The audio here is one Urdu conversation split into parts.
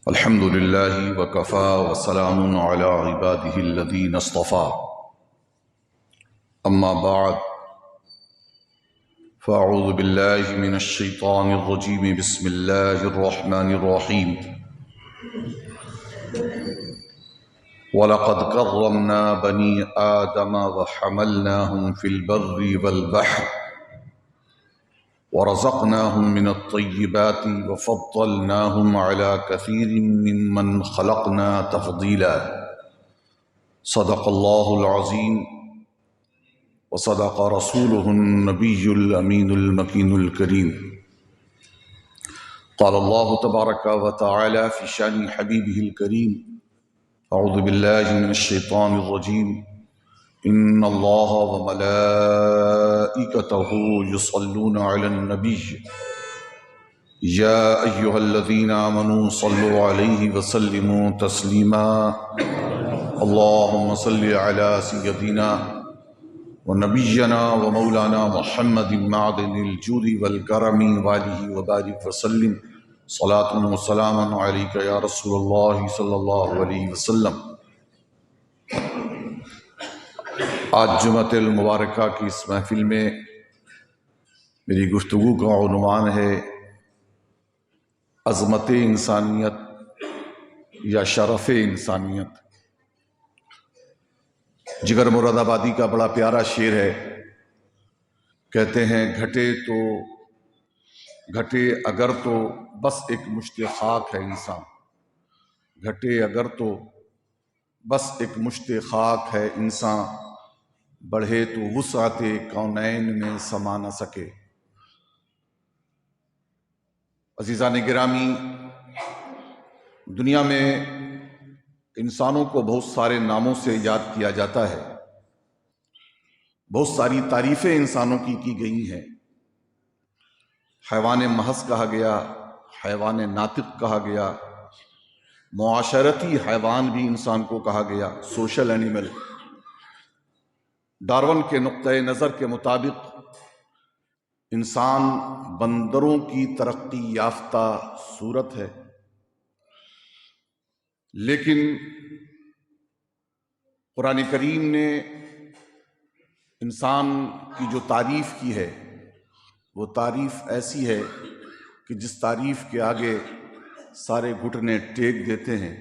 الحمد لله وكفى وسلام على عباده الذين اصطفى أما بعد فأعوذ بالله من الشيطان الرجيم بسم الله الرحمن الرحيم ولقد كرمنا بني آدم وحملناهم في البر والبحر ورزقناهم من الطيبات وفضلناهم على كثير ممن خلقنا تفضيلا صدق الله العظيم وصدق رسوله النبي الأمين المكين الكريم قال الله تبارك وتعالى في شأن حبيبه الكريم أعوذ بالله من الشيطان الرجيم إن الله وملائكته يصلون على النبي يا أيها الذين آمنوا صلوا عليه وسلموا تسليما اللهم صل على سيدنا ونبينا ومولانا محمد معدن الجود والكرم وآله وبارك وسلم صلاة وسلاما عليك يا رسول الله صلى الله عليه وسلم۔ آج جمعۃ المبارکہ کی اس محفل میں میری گفتگو کا عنوان ہے عظمت انسانیت یا شرف انسانیت۔ جگر مراد آبادی کا بڑا پیارا شعر ہے، کہتے ہیں گھٹے اگر تو بس ایک مشت خاک ہے انسان، گھٹے اگر تو بس ایک مشت خاک ہے انسان، بڑھے تو وسعت کونین میں سما نہ سکے۔ عزیزان گرامی، دنیا میں انسانوں کو بہت سارے ناموں سے یاد کیا جاتا ہے، بہت ساری تعریفیں انسانوں کی گئی ہیں۔ حیوان محض کہا گیا، حیوان ناطق کہا گیا، معاشرتی حیوان بھی انسان کو کہا گیا، سوشل اینیمل۔ ڈارون کے نقطۂ نظر کے مطابق انسان بندروں کی ترقی یافتہ صورت ہے، لیکن قرآن کریم نے انسان کی جو تعریف کی ہے وہ تعریف ایسی ہے کہ جس تعریف کے آگے سارے گھٹنے ٹیک دیتے ہیں۔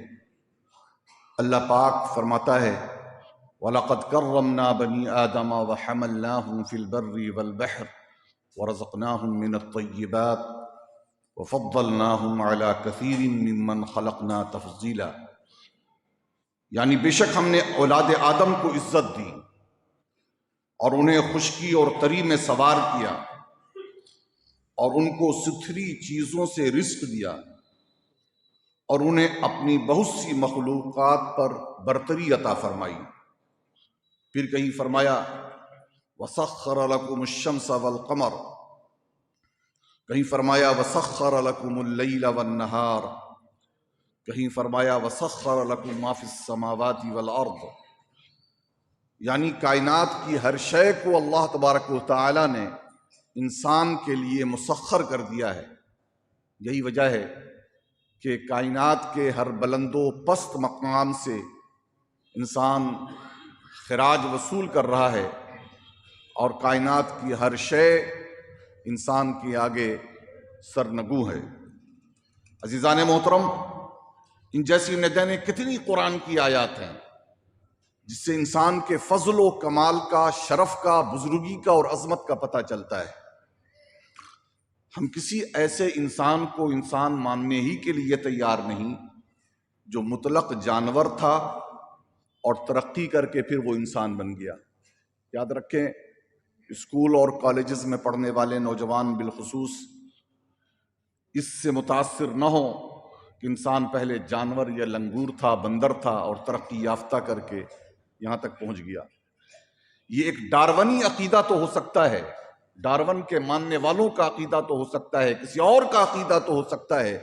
اللہ پاک فرماتا ہے وَلَقَدْ كَرَّمْنَا بَنِي آدَمَ وَحَمَلْنَاهُمْ فِي الْبَرِّ وَالْبَحْرِ وَرَزَقْنَاهُمْ مِنَ الطَّيِّبَاتِ وَفَضَّلْنَاهُمْ عَلَى كَثِيرٍ مِّمَّنْ خَلَقْنَا تَفْضِيلًا، یعنی بے شک ہم نے اولاد آدم کو عزت دی اور انہیں خشکی اور تری میں سوار کیا اور ان کو ستھری چیزوں سے رزق دیا اور انہیں اپنی بہت سی مخلوقات پر برتری عطا فرمائی۔ پھر کہیں فرمایا وَسَخَّرَ لَكُمُ الشَّمْسَ وَالْقَمَرَ، کہیں فرمایا وَسَخَّرَ لَكُمُ اللَّيْلَ وَالنَّهَارَ، کہیں فرمایا وَسَخَّرَ لَكُم مَّا فِي السَّمَاوَاتِ وَالْأَرْضِ، یعنی کائنات کی ہر شے کو اللہ تبارک و تعالی نے انسان کے لیے مسخر کر دیا ہے۔ یہی وجہ ہے کہ کائنات کے ہر بلند و پست مقام سے انسان خراج وصول کر رہا ہے اور کائنات کی ہر شے انسان کے آگے سرنگو ہے۔ عزیزان محترم، ان جیسی نہ جانے کتنی قرآن کی آیات ہیں جس سے انسان کے فضل و کمال کا، شرف کا، بزرگی کا اور عظمت کا پتہ چلتا ہے۔ ہم کسی ایسے انسان کو انسان ماننے ہی کے لیے تیار نہیں جو مطلق جانور تھا اور ترقی کر کے پھر وہ انسان بن گیا۔ یاد رکھیں، اسکول اور کالجز میں پڑھنے والے نوجوان بالخصوص اس سے متاثر نہ ہوں کہ انسان پہلے جانور یا لنگور تھا، بندر تھا اور ترقی یافتہ کر کے یہاں تک پہنچ گیا۔ یہ ایک ڈارونی عقیدہ تو ہو سکتا ہے، ڈارون کے ماننے والوں کا عقیدہ تو ہو سکتا ہے، کسی اور کا عقیدہ تو ہو سکتا ہے،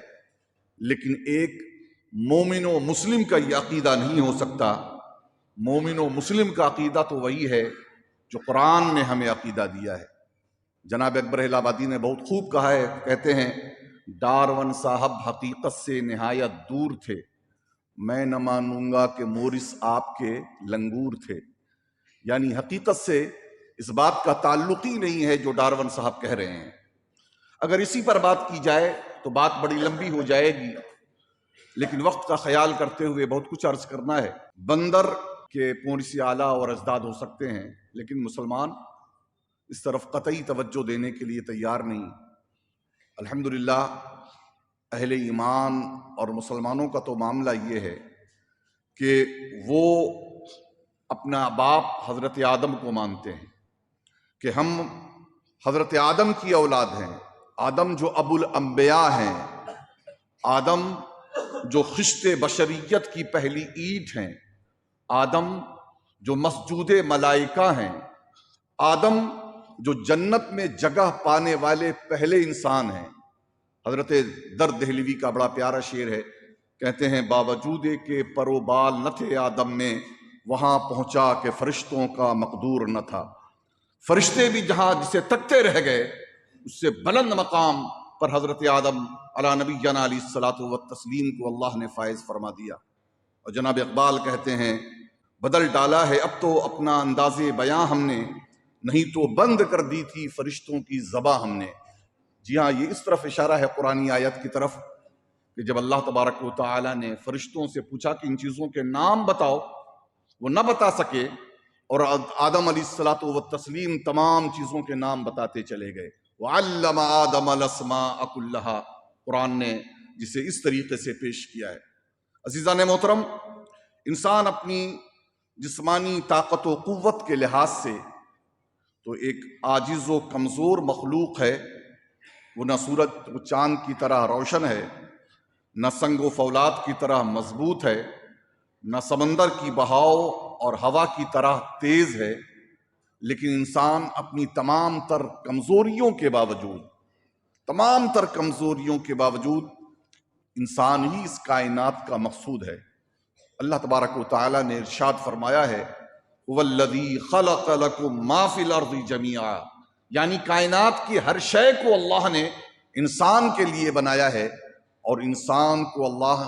لیکن ایک مومن و مسلم کا یہ عقیدہ نہیں ہو سکتا۔ مومن و مسلم کا عقیدہ تو وہی ہے جو قرآن نے ہمیں عقیدہ دیا ہے۔ جناب اکبر الہ آبادی نے بہت خوب کہا ہے، کہتے ہیں ڈارون صاحب حقیقت سے نہایت دور تھے، میں نہ مانوں گا کہ مورث آپ کے لنگور تھے۔ یعنی حقیقت سے اس بات کا تعلق ہی نہیں ہے جو ڈارون صاحب کہہ رہے ہیں۔ اگر اسی پر بات کی جائے تو بات بڑی لمبی ہو جائے گی، لیکن وقت کا خیال کرتے ہوئے بہت کچھ عرض کرنا ہے۔ بندر کے مورث اعلیٰ اور اجداد ہو سکتے ہیں، لیکن مسلمان اس طرف قطعی توجہ دینے کے لیے تیار نہیں۔ الحمدللہ اہل ایمان اور مسلمانوں کا تو معاملہ یہ ہے کہ وہ اپنا باپ حضرت آدم کو مانتے ہیں کہ ہم حضرت آدم کی اولاد ہیں، آدم جو ابو الانبیاء ہیں، آدم جو خشت بشریت کی پہلی اینٹ ہیں، آدم جو مسجود ملائکہ ہیں، آدم جو جنت میں جگہ پانے والے پہلے انسان ہیں۔ حضرت در دہلوی کا بڑا پیارا شعر ہے، کہتے ہیں باوجود کہ پر و بال نہ تھے آدم میں، وہاں پہنچا کہ فرشتوں کا مقدور نہ تھا۔ فرشتے بھی جہاں جسے تکتے رہ گئے، اس سے بلند مقام پر حضرت آدم علی نبینا علیہ الصلوۃ والتسلیم کو اللہ نے فائز فرما دیا۔ اور جناب اقبال کہتے ہیں بدل ڈالا ہے اب تو اپنا انداز بیاں ہم نے، نہیں تو بند کر دی تھی فرشتوں کی زباں ہم نے۔ جی ہاں، یہ اس طرف اشارہ ہے قرآنی آیت کی طرف کہ جب اللہ تبارک و تعالی نے فرشتوں سے پوچھا کہ ان چیزوں کے نام بتاؤ، وہ نہ بتا سکے، اور آدم علیہ الصلوۃ والتسلیم تمام چیزوں کے نام بتاتے چلے گئے۔ وَعَلَّمَ آدَمَ الْأَسْمَاءَ كُلَّهَا، قرآن نے جسے اس طریقے سے پیش کیا ہے۔ عزیزان محترم، انسان اپنی جسمانی طاقت و قوت کے لحاظ سے تو ایک عاجز و کمزور مخلوق ہے۔ وہ نہ سورج و چاند کی طرح روشن ہے، نہ سنگ و فولاد کی طرح مضبوط ہے، نہ سمندر کی بہاؤ اور ہوا کی طرح تیز ہے، لیکن انسان اپنی تمام تر کمزوریوں کے باوجود انسان ہی اس کائنات کا مقصود ہے۔ اللہ تبارک و تعالی نے ارشاد فرمایا ہے وَالَّذِي خَلَقَ لَكُم مَّا فِي الْأَرْضِ جَمِيعًا، یعنی کائنات کی ہر شے کو اللہ نے انسان کے لیے بنایا ہے، اور انسان کو اللہ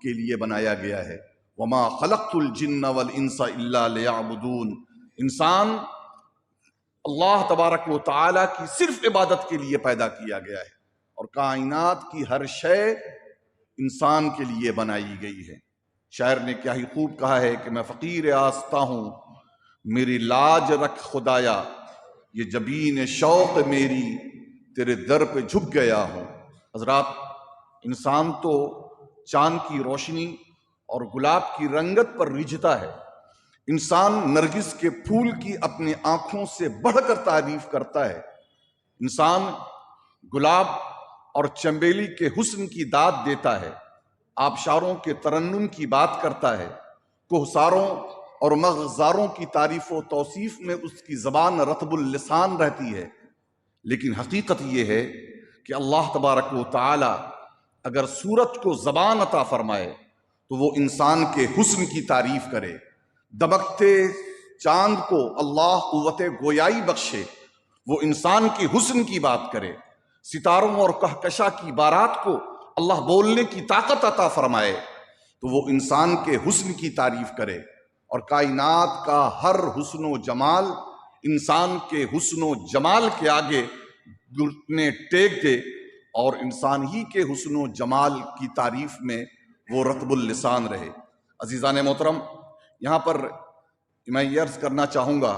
کے لیے بنایا گیا ہے۔ وَمَا خَلَقْتُ الْجِنَّ وَالْإِنسَ إِلَّا لِيَعْبُدُونَ، انسان اللہ تبارک و تعالیٰ کی صرف عبادت کے لیے پیدا کیا گیا ہے، اور کائنات کی ہر شے انسان کے لیے بنائی گئی ہے۔ شاعر نے کیا ہی خوب کہا ہے کہ میں فقیر آستہ ہوں میری لاج رکھ خدایا، یہ جبین شوق میری تیرے در پہ جھک گیا ہوں۔ حضرات، انسان تو چاند کی روشنی اور گلاب کی رنگت پر رجھتا ہے، انسان نرگس کے پھول کی اپنی آنکھوں سے بڑھ کر تعریف کرتا ہے، انسان گلاب اور چنبیلی کے حسن کی داد دیتا ہے، آبشاروں کے ترنم کی بات کرتا ہے، کوہساروں اور مغزاروں کی تعریف و توصیف میں اس کی زبان رطب اللسان رہتی ہے۔ لیکن حقیقت یہ ہے کہ اللہ تبارک و تعالی اگر سورج کو زبان عطا فرمائے تو وہ انسان کے حسن کی تعریف کرے، دمکتے چاند کو اللہ قوت گویائی بخشے، وہ انسان کی حسن کی بات کرے، ستاروں اور کہکشاں کی بارات کو اللہ بولنے کی طاقت عطا فرمائے تو وہ انسان کے حسن کی تعریف کرے، اور کائنات کا ہر حسن و جمال انسان کے حسن و جمال کے آگے گھٹنے ٹیک دے، اور انسان ہی کے حسن و جمال کی تعریف میں وہ رطب اللسان رہے۔ عزیزان محترم، یہاں پر میں یہ عرض کرنا چاہوں گا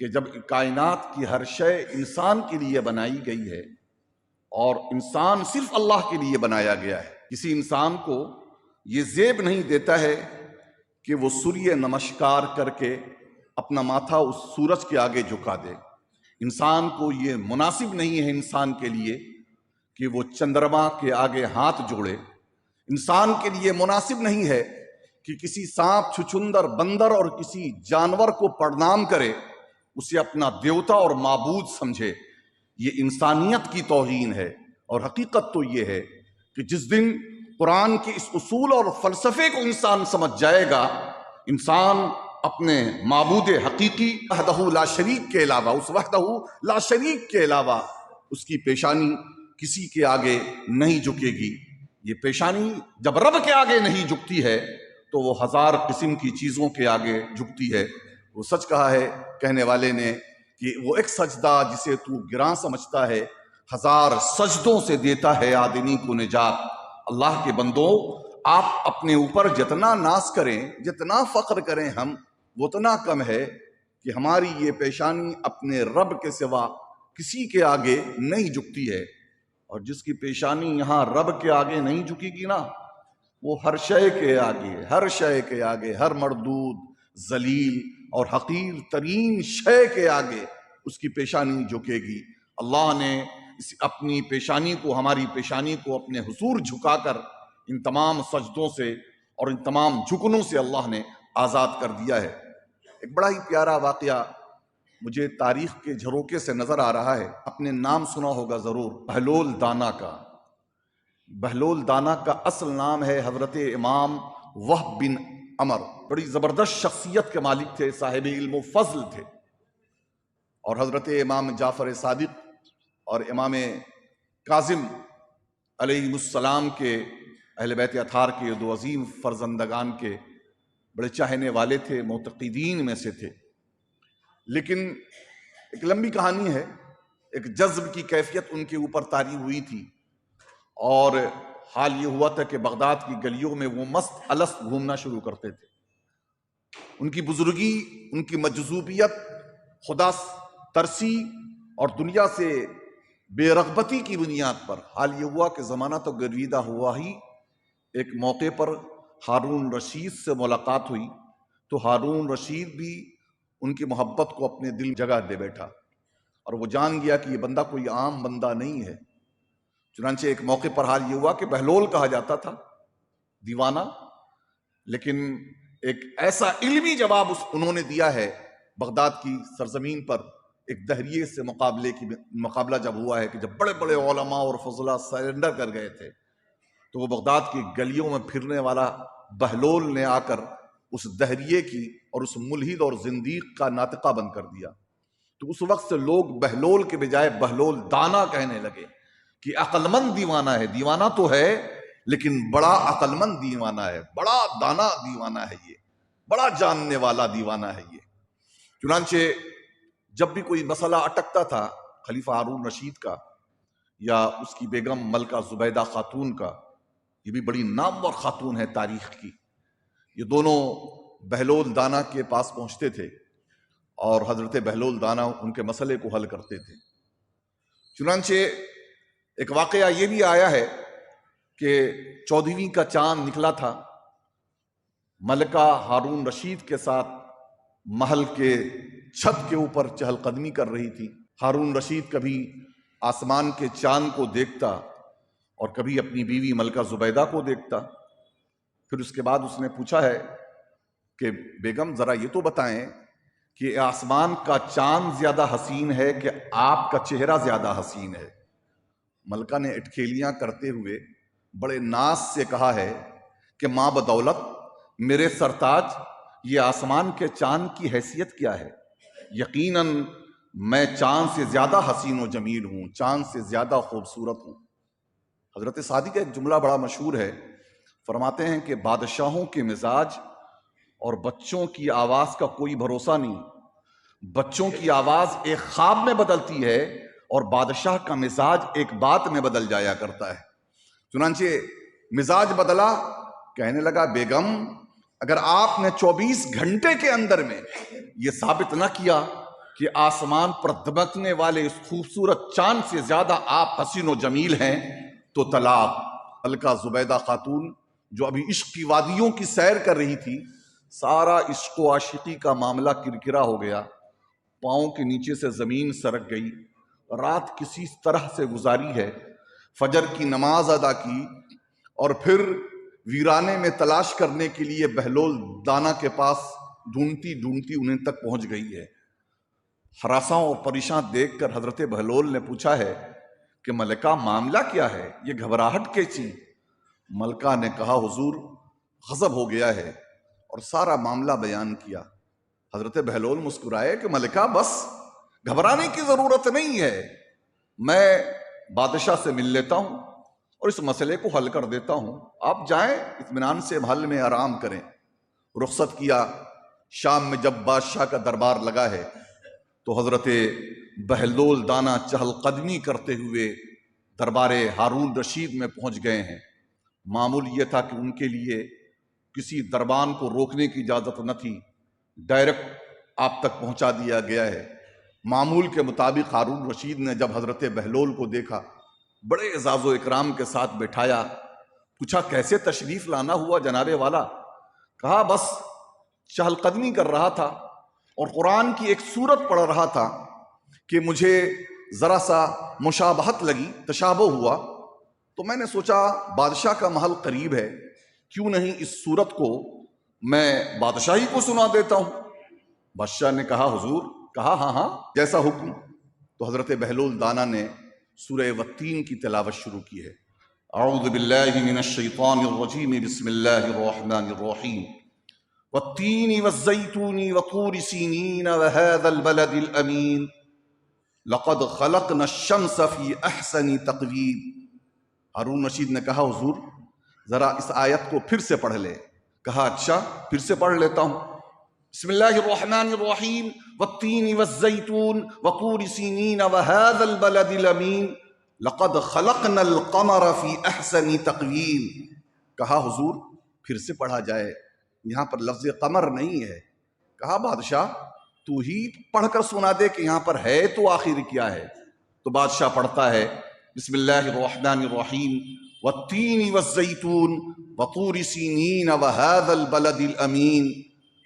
کہ جب کائنات کی ہر شے انسان کے لیے بنائی گئی ہے، اور انسان صرف اللہ کے لیے بنایا گیا ہے، کسی انسان کو یہ زیب نہیں دیتا ہے کہ وہ سوریہ نمسکار کر کے اپنا ماتھا اس سورج کے آگے جھکا دے۔ انسان کو یہ مناسب نہیں ہے انسان کے لیے کہ وہ چندرما کے آگے ہاتھ جوڑے، انسان کے لیے مناسب نہیں ہے کہ کسی سانپ، چھچندر، بندر اور کسی جانور کو پرنام کرے، اسے اپنا دیوتا اور معبود سمجھے۔ یہ انسانیت کی توہین ہے، اور حقیقت تو یہ ہے کہ جس دن قرآن کے اس اصول اور فلسفے کو انسان سمجھ جائے گا، انسان اپنے معبود حقیقی وحدہ لا شریک کے علاوہ، اس وحدہ لا شریک کے علاوہ اس کی پیشانی کسی کے آگے نہیں جھکے گی۔ یہ پیشانی جب رب کے آگے نہیں جھکتی ہے تو وہ ہزار قسم کی چیزوں کے آگے جھکتی ہے۔ وہ سچ کہا ہے کہنے والے نے کہ وہ ایک سجدہ جسے تو گراں سمجھتا ہے، ہزار سجدوں سے دیتا ہے آدمی کو نجات۔ اللہ کے بندو، آپ اپنے اوپر جتنا ناز کریں، جتنا فخر کریں ہم، وہ اتنا کم ہے کہ ہماری یہ پیشانی اپنے رب کے سوا کسی کے آگے نہیں جھکتی ہے۔ اور جس کی پیشانی یہاں رب کے آگے نہیں جھکے گی نا، وہ ہر شے کے آگے، ہر شے کے آگے، ہر مردود، ذلیل اور حقیر ترین شے کے آگے اس کی پیشانی جھکے گی۔ اللہ نے اپنی پیشانی کو، ہماری پیشانی کو اپنے حضور جھکا کر ان تمام سجدوں سے اور ان تمام جھکنوں سے اللہ نے آزاد کر دیا ہے۔ ایک بڑا ہی پیارا واقعہ مجھے تاریخ کے جھروکے سے نظر آ رہا ہے، اپنے نام سنا ہوگا ضرور، بہلول دانا کا۔ بہلول دانا کا اصل نام ہے حضرت امام وہب بن عمر۔ بڑی زبردست شخصیت کے مالک تھے، صاحب علم و فضل تھے، اور حضرت امام جعفر صادق اور امام کاظم علیہ السلام کے، اہل بیت اطہار کے یہ دو عظیم فرزندگان کے بڑے چاہنے والے تھے، معتقدین میں سے تھے۔ لیکن ایک لمبی کہانی ہے، ایک جذب کی کیفیت ان کے اوپر طاری ہوئی تھی، اور حال یہ ہوا تھا کہ بغداد کی گلیوں میں وہ مست الست گھومنا شروع کرتے تھے۔ ان کی بزرگی، ان کی مجذوبیت، خدا ترسی اور دنیا سے بے رغبتی کی بنیاد پر، حال یہ ہوا کہ زمانہ تو گرویدہ ہوا ہی، ایک موقع پر ہارون رشید سے ملاقات ہوئی تو ہارون رشید بھی ان کی محبت کو اپنے دل جگہ دے بیٹھا، اور وہ جان گیا کہ یہ بندہ کوئی عام بندہ نہیں ہے۔ چنانچہ ایک موقع پر حال یہ ہوا کہ بہلول کہا جاتا تھا، دیوانہ، لیکن ایک ایسا علمی جواب انہوں نے دیا ہے بغداد کی سرزمین پر، ایک دہریے سے مقابلہ جب ہوا ہے کہ جب بڑے بڑے علماء اور فضلاء سرنڈر کر گئے تھے تو وہ بغداد کی گلیوں میں پھرنے والا بہلول نے آ کر اس دہریے کی اور اس ملحد اور زندیق کا ناطقہ بند کر دیا۔ تو اس وقت سے لوگ بہلول کے بجائے بہلول دانا کہنے لگے کہ عقل مند دیوانہ ہے۔ دیوانہ تو ہے لیکن بڑا عقل مند دیوانہ ہے، بڑا دانا دیوانہ ہے، یہ بڑا جاننے والا دیوانہ ہے یہ۔ چنانچہ جب بھی کوئی مسئلہ اٹکتا تھا خلیفہ ہارون رشید کا یا اس کی بیگم ملکہ زبیدہ خاتون کا، یہ بھی بڑی نامور خاتون ہے تاریخ کی، یہ دونوں بہلول دانا کے پاس پہنچتے تھے اور حضرت بہلول دانا ان کے مسئلے کو حل کرتے تھے۔ چنانچہ ایک واقعہ یہ بھی آیا ہے کہ 14ویں کا چاند نکلا تھا، ملکہ ہارون رشید کے ساتھ محل کے چھت کے اوپر چہل قدمی کر رہی تھی۔ ہارون رشید کبھی آسمان کے چاند کو دیکھتا اور کبھی اپنی بیوی ملکہ زبیدہ کو دیکھتا۔ پھر اس کے بعد اس نے پوچھا ہے کہ بیگم ذرا یہ تو بتائیں کہ آسمان کا چاند زیادہ حسین ہے کہ آپ کا چہرہ زیادہ حسین ہے؟ ملکہ نے اٹکھیلیاں کرتے ہوئے بڑے ناز سے کہا ہے کہ ماں بدولت میرے سرتاج، یہ آسمان کے چاند کی حیثیت کیا ہے؟ یقیناً میں چاند سے زیادہ حسین و جمیل ہوں، چاند سے زیادہ خوبصورت ہوں۔ حضرت صادق کا ایک جملہ بڑا مشہور ہے، فرماتے ہیں کہ بادشاہوں کے مزاج اور بچوں کی آواز کا کوئی بھروسہ نہیں۔ بچوں کی آواز ایک خواب میں بدلتی ہے اور بادشاہ کا مزاج ایک بات میں بدل جایا کرتا ہے۔ چنانچہ مزاج بدلا، کہنے لگا بیگم اگر آپ نے 24 گھنٹے کے اندر میں یہ ثابت نہ کیا کہ آسمان پر دمکنے والے اس خوبصورت چاند سے زیادہ آپ حسین و جمیل ہیں تو طلاق۔ ملکہ زبیدہ خاتون جو ابھی عشق کی وادیوں کی سیر کر رہی تھی، سارا عشق و عاشقی کا معاملہ کرکرا ہو گیا، پاؤں کے نیچے سے زمین سرک گئی، رات کسی طرح سے گزاری ہے، فجر کی نماز ادا کی اور پھر ویرانے میں تلاش کرنے کے لیے بہلول دانا کے پاس ڈھونڈتی ڈھونڈتی انہیں تک پہنچ گئی ہے۔ ہراساں اور پریشاں دیکھ کر حضرت بہلول نے پوچھا ہے کہ ملکہ معاملہ کیا ہے، یہ گھبراہٹ کیسی؟ ملکہ نے کہا حضور غضب ہو گیا ہے، اور سارا معاملہ بیان کیا۔ حضرت بہلول مسکرائے کہ ملکہ بس گھبرانے کی ضرورت نہیں ہے، میں بادشاہ سے مل لیتا ہوں اور اس مسئلے کو حل کر دیتا ہوں، آپ جائیں اطمینان سے محل میں آرام کریں۔ رخصت کیا۔ شام میں جب بادشاہ کا دربار لگا ہے تو حضرت بہلول دانا چہل قدمی کرتے ہوئے دربار ہارون رشید میں پہنچ گئے ہیں۔ معمول یہ تھا کہ ان کے لیے کسی دربان کو روکنے کی اجازت نہ تھی، ڈائریکٹ آپ تک پہنچا دیا گیا ہے۔ معمول کے مطابق ہارون رشید نے جب حضرت بہلول کو دیکھا، بڑے اعزاز و اکرام کے ساتھ بٹھایا، پوچھا کیسے تشریف لانا ہوا جناب والا؟ کہا بس چہل قدمی کر رہا تھا اور قرآن کی ایک سورت پڑھ رہا تھا کہ مجھے ذرا سا مشابہت لگی، تشابہ ہوا، تو میں نے سوچا بادشاہ کا محل قریب ہے، کیوں نہیں اس سورت کو میں بادشاہی کو سنا دیتا ہوں۔ بادشاہ نے کہا حضور، کہا ہاں ہاں جیسا حکم۔ تو حضرت بہلول دانا نے سورہ والتین کی تلاوت شروع کی ہے۔ اعوذ باللہ من الشیطان الرجیم، بسم اللہ الرحمن الرحیم، والتین والزیتون وطور سینین وهذا البلد الامین، لقد خلقنا الشمس فی احسن تقویم۔ ہارون رشید نے کہا حضور ذرا اس آیت کو پھر سے پڑھ لے۔ کہا اچھا پھر سے پڑھ لیتا ہوں۔ بسم اللہ الرحمن الرحیم، والتین والزیتون وطور سینین وهذا البلد الامین، لقد خلقنا القمر فی احسن تقویم۔ کہا حضور پھر سے پڑھا جائے، یہاں پر لفظ قمر نہیں ہے۔ کہا بادشاہ تو ہی پڑھ کر سنا دے کہ یہاں پر ہے تو آخر کیا ہے۔ تو بادشاہ پڑھتا ہے بسم اللہ الرحمن الرحیم، والتین والزیتون وطور سینین وهذا البلد الامین،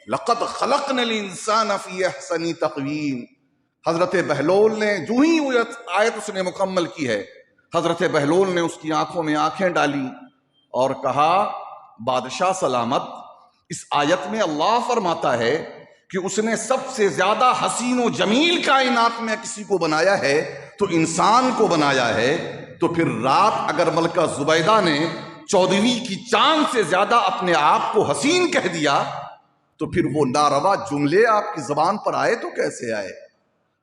لقد خلقنا الانسان فی احسن تقویم۔ حضرت بہلول نے جو ہی آیت اس نے مکمل کی ہے، حضرت بہلول نے اس کی آنکھوں میں آنکھیں ڈالی اور کہا بادشاہ سلامت، اس آیت میں اللہ فرماتا ہے کہ اس نے سب سے زیادہ حسین و جمیل کائنات میں کسی کو بنایا ہے تو انسان کو بنایا ہے، تو پھر رات اگر ملکہ زبیدہ نے 14ویں کی چاند سے زیادہ اپنے آپ کو حسین کہہ دیا تو پھر وہ ناروا جملے آپ کی زبان پر آئے تو کیسے آئے؟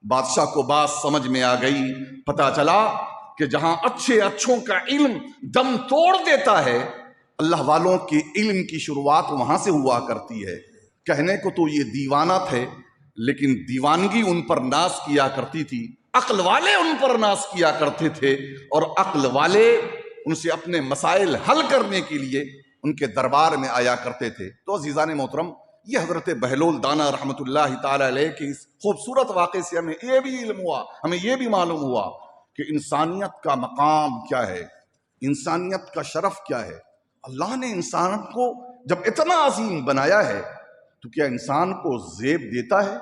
بادشاہ کو بات سمجھ میں آ گئی، پتا چلا کہ جہاں اچھوں کا علم دم توڑ دیتا ہے، اللہ والوں کے علم کی شروعات وہاں سے ہوا کرتی ہے۔ کہنے کو تو یہ دیوانہ تھے، لیکن دیوانگی ان پر ناز کیا کرتی تھی، عقل والے ان پر ناز کیا کرتے تھے، اور عقل والے ان سے اپنے مسائل حل کرنے کے لیے ان کے دربار میں آیا کرتے تھے۔ تو عزیزان محترم، یہ حضرت بہلول دانا رحمۃ اللہ تعالی علیہ کے اس خوبصورت واقعے سے ہمیں یہ بھی علم ہوا، ہمیں یہ بھی معلوم ہوا کہ انسانیت کا مقام کیا ہے، انسانیت کا شرف کیا ہے۔ اللہ نے انسان کو جب اتنا عظیم بنایا ہے تو کیا انسان کو زیب دیتا ہے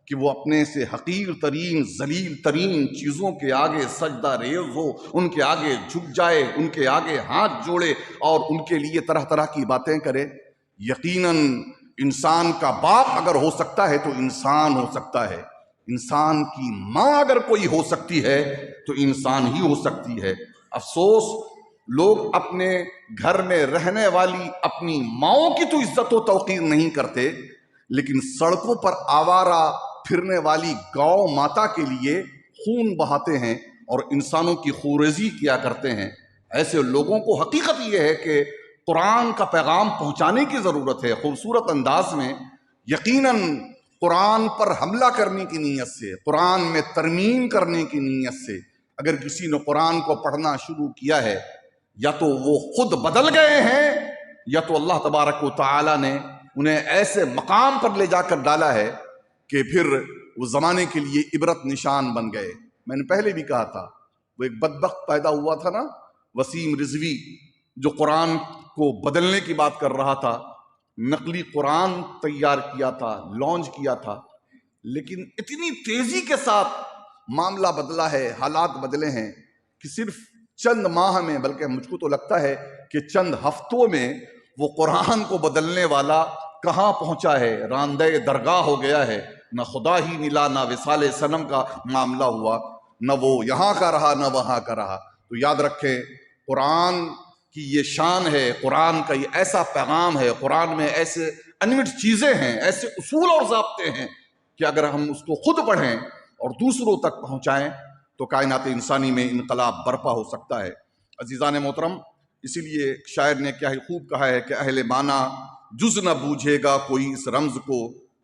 کہ وہ اپنے سے حقیر ترین ذلیل ترین چیزوں کے آگے سجدہ ریز ہو، ان کے آگے جھک جائے، ان کے آگے ہاتھ جوڑے اور ان کے لیے طرح طرح کی باتیں کرے؟ یقیناً انسان کا باپ اگر ہو سکتا ہے تو انسان ہو سکتا ہے، انسان کی ماں اگر کوئی ہو سکتی ہے تو انسان ہی ہو سکتی ہے۔ افسوس لوگ اپنے گھر میں رہنے والی اپنی ماؤں کی تو عزت و توقیر نہیں کرتے، لیکن سڑکوں پر آوارہ پھرنے والی گاؤں ماتا کے لیے خون بہاتے ہیں اور انسانوں کی خوریزی کیا کرتے ہیں۔ ایسے لوگوں کو حقیقت یہ ہے کہ قرآن کا پیغام پہنچانے کی ضرورت ہے خوبصورت انداز میں۔ یقیناً قرآن پر حملہ کرنے کی نیت سے، قرآن میں ترمیم کرنے کی نیت سے اگر کسی نے قرآن کو پڑھنا شروع کیا ہے، یا تو وہ خود بدل گئے ہیں یا تو اللہ تبارک و تعالی نے انہیں ایسے مقام پر لے جا کر ڈالا ہے کہ پھر وہ زمانے کے لیے عبرت نشان بن گئے۔ میں نے پہلے بھی کہا تھا، وہ ایک بدبخت پیدا ہوا تھا نا، وسیم رضوی، جو قرآن کو بدلنے کی بات کر رہا تھا، نقلی قرآن تیار کیا تھا، لانچ کیا تھا، لیکن اتنی تیزی کے ساتھ معاملہ بدلا ہے، حالات بدلے ہیں کہ صرف چند ماہ میں، بلکہ مجھ کو تو لگتا ہے کہ چند ہفتوں میں وہ قرآن کو بدلنے والا کہاں پہنچا ہے، راندہ درگاہ ہو گیا ہے۔ نہ خدا ہی ملا، نہ وصال صنم کا معاملہ ہوا، نہ وہ یہاں کا رہا نہ وہاں کا رہا۔ تو یاد رکھیں قرآن کی یہ شان ہے، قرآن کا یہ ایسا پیغام ہے، قرآن میں ایسے انمٹ چیزیں ہیں، ایسے اصول اور ضابطے ہیں کہ اگر ہم اس کو خود پڑھیں اور دوسروں تک پہنچائیں تو کائنات انسانی میں انقلاب برپا ہو سکتا ہے۔ عزیزان محترم، اسی لیے شاعر نے کیا ہی خوب کہا ہے کہ اہل معنی جز نہ بوجھے گا کوئی اس رمز کو،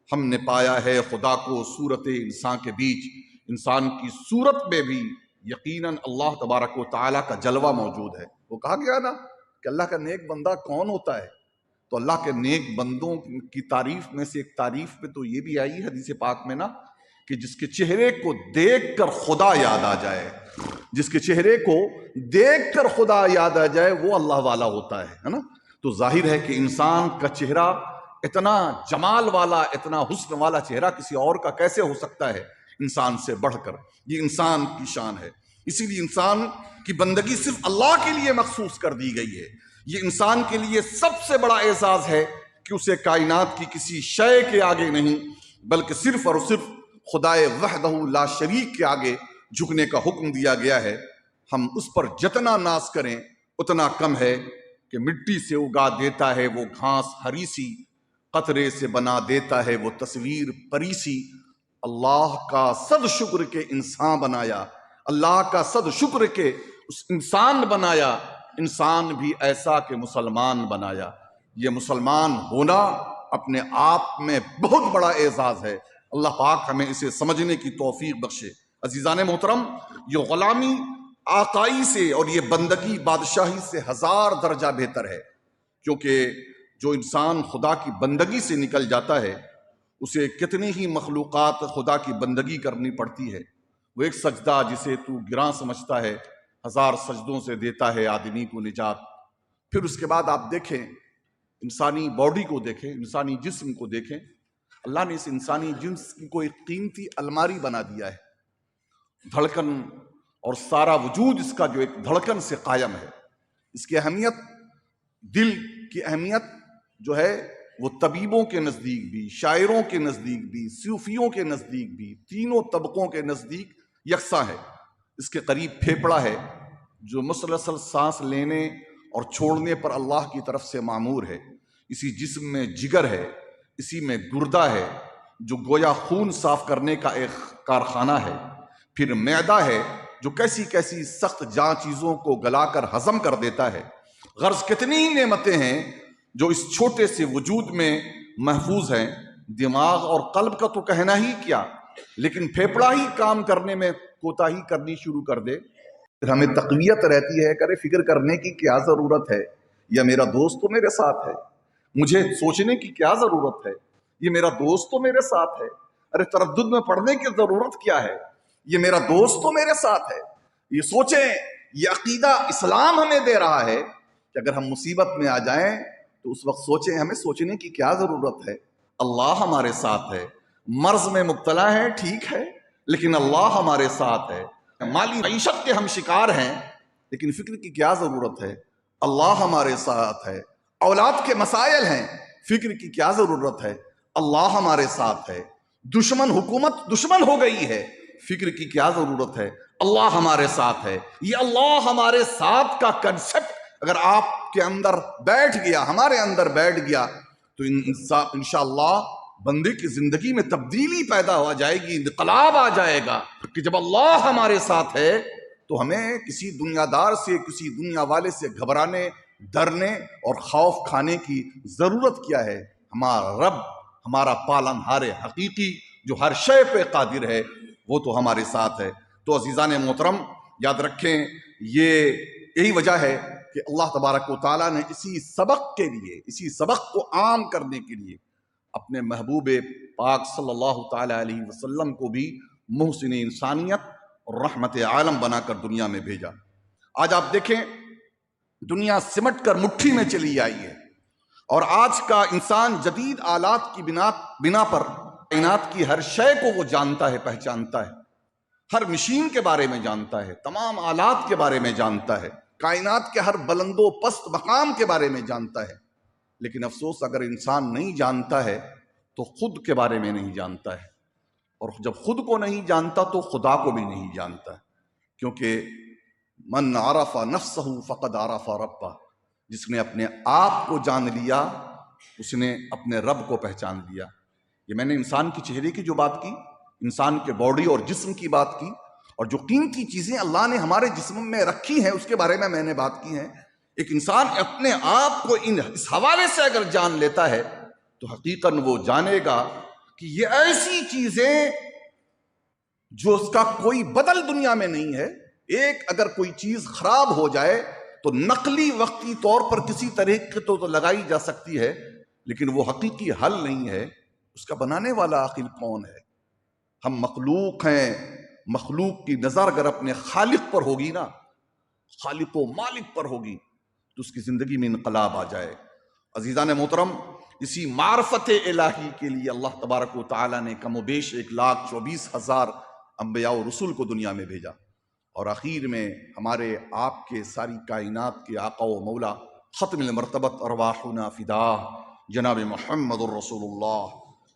ہم نے پایا ہے خدا کو صورت انسان کے بیچ۔ انسان کی صورت میں بھی یقیناً اللہ تبارک و تعالیٰ کا جلوہ موجود ہے۔ وہ کہا گیا نا کہ اللہ کا نیک بندہ کون ہوتا ہے، تو اللہ کے نیک بندوں کی تعریف میں سے ایک تعریف میں تو یہ بھی آئی حدیث پاک میں نا کہ جس کے چہرے کو دیکھ کر خدا یاد آ جائے، جس کے چہرے کو دیکھ کر خدا یاد آ جائے وہ اللہ والا ہوتا ہے نا۔ تو ظاہر ہے کہ انسان کا چہرہ اتنا جمال والا، اتنا حسن والا چہرہ کسی اور کا کیسے ہو سکتا ہے انسان سے بڑھ کر؟ یہ انسان کی شان ہے۔ اسی لیے انسان کی بندگی صرف اللہ کے لیے مخصوص کر دی گئی ہے۔ یہ انسان کے لیے سب سے بڑا اعزاز ہے کہ اسے کائنات کی کسی شے کے آگے نہیں بلکہ صرف اور صرف خدائے وحدہ لا شریک کے آگے جھکنے کا حکم دیا گیا ہے۔ ہم اس پر جتنا ناز کریں اتنا کم ہے کہ مٹی سے اگا دیتا ہے وہ گھاس ہری سی، قطرے سے بنا دیتا ہے وہ تصویر پری سی۔ اللہ کا صد شکر کے انسان بنایا، اللہ کا صد شکر کے اس انسان بنایا، انسان بھی ایسا کہ مسلمان بنایا۔ یہ مسلمان ہونا اپنے آپ میں بہت بڑا اعزاز ہے۔ اللہ پاک ہمیں اسے سمجھنے کی توفیق بخشے۔ عزیزان محترم، یہ غلامی آقائی سے اور یہ بندگی بادشاہی سے 1000 درجہ بہتر ہے، کیونکہ جو انسان خدا کی بندگی سے نکل جاتا ہے اسے کتنی ہی مخلوقات خدا کی بندگی کرنی پڑتی ہے۔ وہ ایک سجدہ جسے تو گراں سمجھتا ہے 1000 سجدوں سے دیتا ہے آدمی کو نجات۔ پھر اس کے بعد آپ دیکھیں انسانی باڈی کو دیکھیں، انسانی جسم کو دیکھیں، اللہ نے اس انسانی جسم کو ایک قیمتی الماری بنا دیا ہے۔ دھڑکن اور سارا وجود اس کا جو ایک دھڑکن سے قائم ہے۔ اس کی اہمیت، دل کی اہمیت جو ہے وہ طبیبوں کے نزدیک بھی، شاعروں کے نزدیک بھی، صوفیوں کے نزدیک بھی، تینوں طبقوں کے نزدیک یکساں ہے۔ اس کے قریب پھیپڑا ہے جو مسلسل سانس لینے اور چھوڑنے پر اللہ کی طرف سے معمور ہے۔ اسی جسم میں جگر ہے، اسی میں گردہ ہے جو گویا خون صاف کرنے کا ایک کارخانہ ہے۔ پھر معدہ ہے جو کیسی کیسی سخت جاں چیزوں کو گلا کر ہضم کر دیتا ہے۔ غرض کتنی ہی نعمتیں ہیں جو اس چھوٹے سے وجود میں محفوظ ہیں۔ دماغ اور قلب کا تو کہنا ہی کیا، لیکن پھیپڑا ہی کام کرنے میں کوتاہی کرنی شروع کر دے، پھر ہمیں تقویت رہتی ہے کہ فکر کرنے کی کیا ضرورت ہے، یا میرا دوست تو میرے ساتھ ہے، مجھے سوچنے کی کیا ضرورت ہے، یہ میرا دوست تو میرے ساتھ ہے، ارے تردد میں پڑھنے کی ضرورت کیا ہے، یہ میرا دوست تو میرے ساتھ ہے۔ یہ سوچیں، یہ عقیدہ اسلام ہمیں دے رہا ہے کہ اگر ہم مصیبت میں آ جائیں تو اس وقت سوچیں ہمیں سوچنے کی کیا ضرورت ہے، اللہ ہمارے ساتھ ہے۔ مرض میں مبتلا ہے ٹھیک ہے، لیکن اللہ ہمارے ساتھ ہے۔ مالی معیشت کے ہم شکار ہیں، لیکن فکر کی کیا ضرورت ہے، اللہ ہمارے ساتھ ہے۔ اولاد کے مسائل ہیں، فکر کی کیا ضرورت ہے، اللہ ہمارے ساتھ ہے۔ دشمن حکومت دشمن ہو گئی ہے، فکر کی کیا ضرورت ہے، اللہ ہمارے ساتھ ہے۔ یہ اللہ ہمارے ساتھ کا کنسپٹ اگر آپ کے اندر بیٹھ گیا، ہمارے اندر بیٹھ گیا، تو انشاءاللہ بندے کی زندگی میں تبدیلی پیدا ہو جائے گی، انقلاب آ جائے گا کہ جب اللہ ہمارے ساتھ ہے تو ہمیں کسی دنیا دار سے، کسی دنیا والے سے گھبرانے، ڈرنے اور خوف کھانے کی ضرورت کیا ہے۔ ہمارا رب، ہمارا پالنہار حقیقی جو ہر شے پہ قادر ہے، وہ تو ہمارے ساتھ ہے۔ تو عزیزان محترم یاد رکھیں، یہی وجہ ہے کہ اللہ تبارک و تعالیٰ نے اسی سبق کے لیے، اسی سبق کو عام کرنے کے لیے اپنے محبوب پاک صلی اللہ تعالیٰ علیہ وسلم کو بھی محسن انسانیت اور رحمت عالم بنا کر دنیا میں بھیجا۔ آج آپ دیکھیں دنیا سمٹ کر مٹھی میں چلی آئی ہے، اور آج کا انسان جدید آلات کی بنا پر کائنات کی ہر شے کو وہ جانتا ہے، پہچانتا ہے، ہر مشین کے بارے میں جانتا ہے، تمام آلات کے بارے میں جانتا ہے، کائنات کے ہر بلند و پست مقام کے بارے میں جانتا ہے۔ لیکن افسوس اگر انسان نہیں جانتا ہے تو خود کے بارے میں نہیں جانتا ہے، اور جب خود کو نہیں جانتا تو خدا کو بھی نہیں جانتا، کیونکہ من عرف نفسہ فقد عرف ربہ، جس نے اپنے آپ کو جان لیا اس نے اپنے رب کو پہچان لیا۔ یہ میں نے انسان کے چہرے کی جو بات کی، انسان کے باڈی اور جسم کی بات کی، اور جو قیمتی چیزیں اللہ نے ہمارے جسم میں رکھی ہیں اس کے بارے میں نے بات کی ہے. ایک انسان اپنے آپ کو اس حوالے سے اگر جان لیتا ہے تو حقیقاً وہ جانے گا کہ یہ ایسی چیزیں جو اس کا کوئی بدل دنیا میں نہیں ہے. ایک اگر کوئی چیز خراب ہو جائے تو نقلی وقتی طور پر کسی طریقے تو لگائی جا سکتی ہے، لیکن وہ حقیقی حل نہیں ہے. اس کا بنانے والا آخر کون ہے؟ ہم مخلوق ہیں. مخلوق کی نظر اگر اپنے خالق پر ہوگی نا، خالق و مالک پر ہوگی، تو اس کی زندگی میں انقلاب آ جائے. عزیزان محترم، اسی معرفت الہی کے لیے اللہ تبارک و تعالیٰ نے کم و بیش 1,24,000 انبیاء و رسول کو دنیا میں بھیجا، اور آخر میں ہمارے آپ کے ساری کائنات کے آقا و مولا ختم المرتبت ارواحنا فداہ جناب محمد الرسول اللہ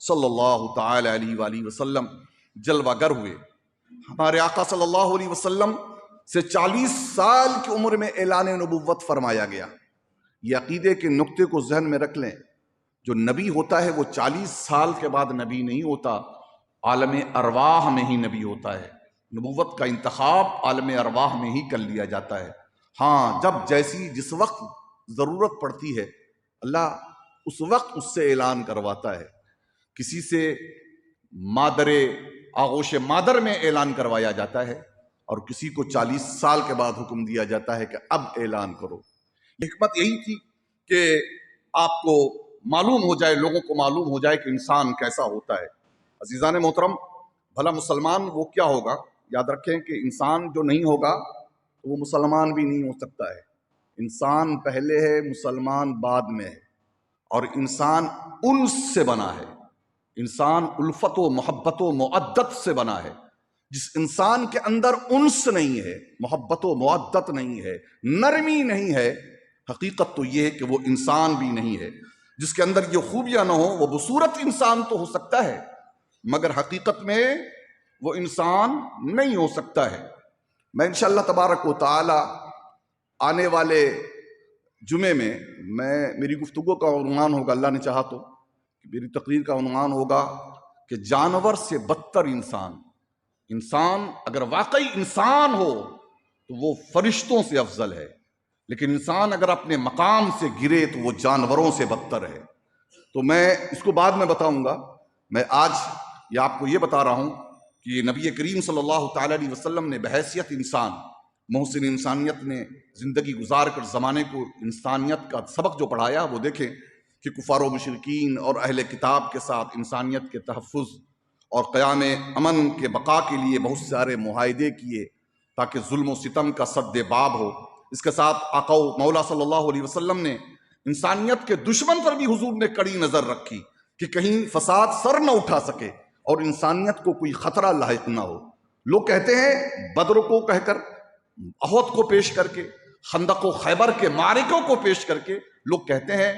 صلی اللہ تعالی علیہ وآلہ وسلم جلوہ گر ہوئے. ہمارے آقا صلی اللہ علیہ وسلم سے 40 سال کی عمر میں اعلان نبوت فرمایا گیا. یہ عقیدے کے نقطے کو ذہن میں رکھ لیں، جو نبی ہوتا ہے وہ 40 سال کے بعد نبی نہیں ہوتا، عالم ارواح میں ہی نبی ہوتا ہے. نبوت کا انتخاب عالم ارواح میں ہی کر لیا جاتا ہے. ہاں، جب جس وقت ضرورت پڑتی ہے اللہ اس وقت اس سے اعلان کرواتا ہے. کسی سے آغوش مادر میں اعلان کروایا جاتا ہے، اور کسی کو 40 سال کے بعد حکم دیا جاتا ہے کہ اب اعلان کرو. حکمت یہی تھی کہ آپ کو معلوم ہو جائے، لوگوں کو معلوم ہو جائے کہ انسان کیسا ہوتا ہے. عزیزان محترم، بھلا مسلمان وہ کیا ہوگا؟ یاد رکھیں کہ انسان جو نہیں ہوگا تو وہ مسلمان بھی نہیں ہو سکتا ہے. انسان پہلے ہے، مسلمان بعد میں ہے. اور انسان انس سے بنا ہے، انسان الفت و محبت و مودت سے بنا ہے. جس انسان کے اندر انس نہیں ہے، محبت و مودت نہیں ہے، نرمی نہیں ہے، حقیقت تو یہ ہے کہ وہ انسان بھی نہیں ہے. جس کے اندر یہ خوبیاں نہ ہو وہ بصورت انسان تو ہو سکتا ہے، مگر حقیقت میں وہ انسان نہیں ہو سکتا ہے. میں انشاءاللہ تبارک و تعالی آنے والے جمعے میں میری گفتگو کا عنوان ہوگا، اللہ نے چاہا تو میری تقریر کا عنوان ہوگا کہ جانور سے بدتر انسان. انسان اگر واقعی انسان ہو تو وہ فرشتوں سے افضل ہے، لیکن انسان اگر اپنے مقام سے گرے تو وہ جانوروں سے بدتر ہے. تو میں اس کو بعد میں بتاؤں گا. میں آج یہ آپ کو یہ بتا رہا ہوں کہ نبی کریم صلی اللہ تعالی علیہ وسلم نے بحیثیت انسان، محسن انسانیت نے زندگی گزار کر زمانے کو انسانیت کا سبق جو پڑھایا وہ دیکھیں کہ کفار و مشرکین اور اہل کتاب کے ساتھ انسانیت کے تحفظ اور قیام امن کے بقا کے لیے بہت سارے معاہدے کیے تاکہ ظلم و ستم کا سد باب ہو. اس کے ساتھ آقا و مولا صلی اللہ علیہ وسلم نے انسانیت کے دشمن پر بھی حضور نے کڑی نظر رکھی کہ کہیں فساد سر نہ اٹھا سکے اور انسانیت کو کوئی خطرہ لاحق نہ ہو. لوگ کہتے ہیں بدر کو کہہ کر، احد کو پیش کر کے، خندق و خیبر کے معرکوں کو پیش کر کے لوگ کہتے ہیں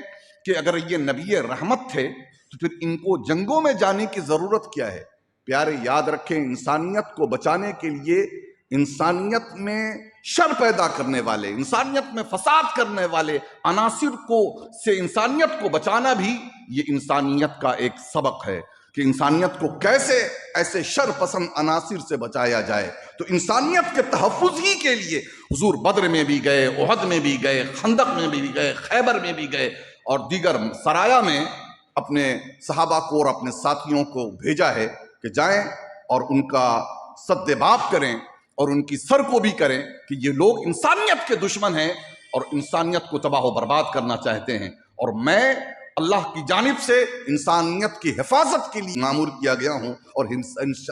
کہ اگر یہ نبی رحمت تھے تو پھر ان کو جنگوں میں جانے کی ضرورت کیا ہے؟ پیارے یاد رکھیں، انسانیت کو بچانے کے لیے انسانیت میں شر پیدا کرنے والے، انسانیت میں فساد کرنے والے عناصر سے انسانیت کو بچانا بھی یہ انسانیت کا ایک سبق ہے کہ انسانیت کو کیسے ایسے شر پسند عناصر سے بچایا جائے. تو انسانیت کے تحفظ ہی کے لیے حضور بدر میں بھی گئے، احد میں بھی گئے، خندق میں بھی گئے، خیبر میں بھی گئے، اور دیگر سرایا میں اپنے صحابہ کو اور اپنے ساتھیوں کو بھیجا ہے کہ جائیں اور ان کا سد باب کریں اور ان کی سر کو بھی کریں کہ یہ لوگ انسانیت کے دشمن ہیں اور انسانیت کو تباہ و برباد کرنا چاہتے ہیں. اور میں اللہ کی جانب سے انسانیت کی حفاظت کے لیے مامور کیا گیا ہوں، اور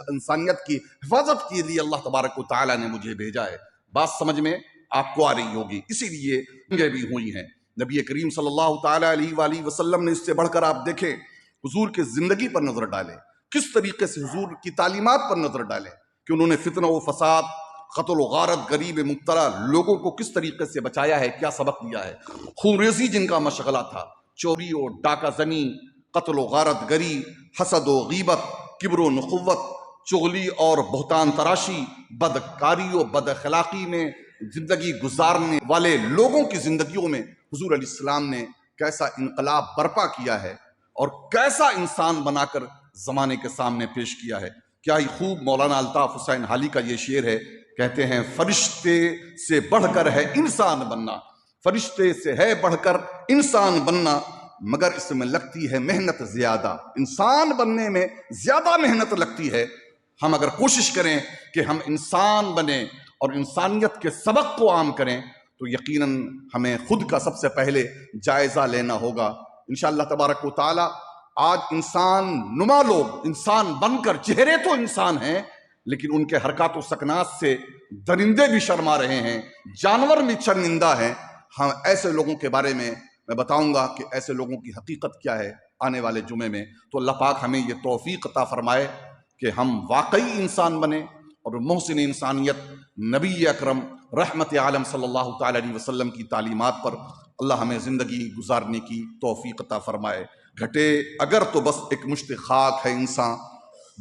انسانیت کی حفاظت کے لیے اللہ تبارک و تعالیٰ نے مجھے بھیجا ہے. بات سمجھ میں آپ کو آ رہی ہوگی. اسی لیے جنگیں بھی ہوئی ہیں. نبی کریم صلی اللہ تعالیٰ علیہ وآلہ وسلم نے اس سے بڑھ کر آپ دیکھیں، حضور کی زندگی پر نظر ڈالیں، کس طریقے سے حضور کی تعلیمات پر نظر ڈالیں کہ انہوں نے فتنہ و فساد، قتل و غارت، غریب مبتلا لوگوں کو کس طریقے سے بچایا ہے، کیا سبق دیا ہے. خونریزی جن کا مشغلہ تھا، چوری و ڈاکہ زنی، قتل و غارت گری، حسد و غیبت، کبر و نخوت، چغلی اور بہتان تراشی، بدکاری و بد اخلاقی میں زندگی گزارنے والے لوگوں کی زندگیوں میں حضور علیہ السلام نے کیسا انقلاب برپا کیا ہے اور کیسا انسان بنا کر زمانے کے سامنے پیش کیا ہے کیا ہی خوب مولانا الطاف حسین حالی کا یہ شعر ہے، کہتے ہیں فرشتے سے بڑھ کر ہے انسان بننا، فرشتے سے ہے بڑھ کر انسان بننا، مگر اس میں لگتی ہے محنت زیادہ، انسان بننے میں زیادہ محنت لگتی ہے۔ ہم اگر کوشش کریں کہ ہم انسان بنیں اور انسانیت کے سبق کو عام کریں تو یقیناً ہمیں خود کا سب سے پہلے جائزہ لینا ہوگا۔ انشاءاللہ تبارک و تعالی آج انسان نما لوگ انسان بن کر، چہرے تو انسان ہیں لیکن ان کے حرکات و سکنات سے درندے بھی شرما رہے ہیں، جانور بھی شرمندہ ہیں۔ ہم ایسے لوگوں کے بارے میں بتاؤں گا کہ ایسے لوگوں کی حقیقت کیا ہے آنے والے جمعے میں۔ تو اللہ پاک ہمیں یہ توفیق عطا فرمائے کہ ہم واقعی انسان بنیں اور محسن انسانیت نبی اکرم رحمت عالم صلی اللہ تعالی علیہ وسلم کی تعلیمات پر اللہ ہمیں زندگی گزارنے کی توفیق عطا فرمائے۔ گھٹے اگر تو بس ایک مشت خاک ہے انسان،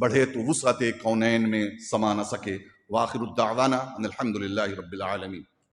بڑھے تو وسعت کونین میں سما نہ سکے۔ وآخر الدعوانا ان الحمد للہ رب العالمین۔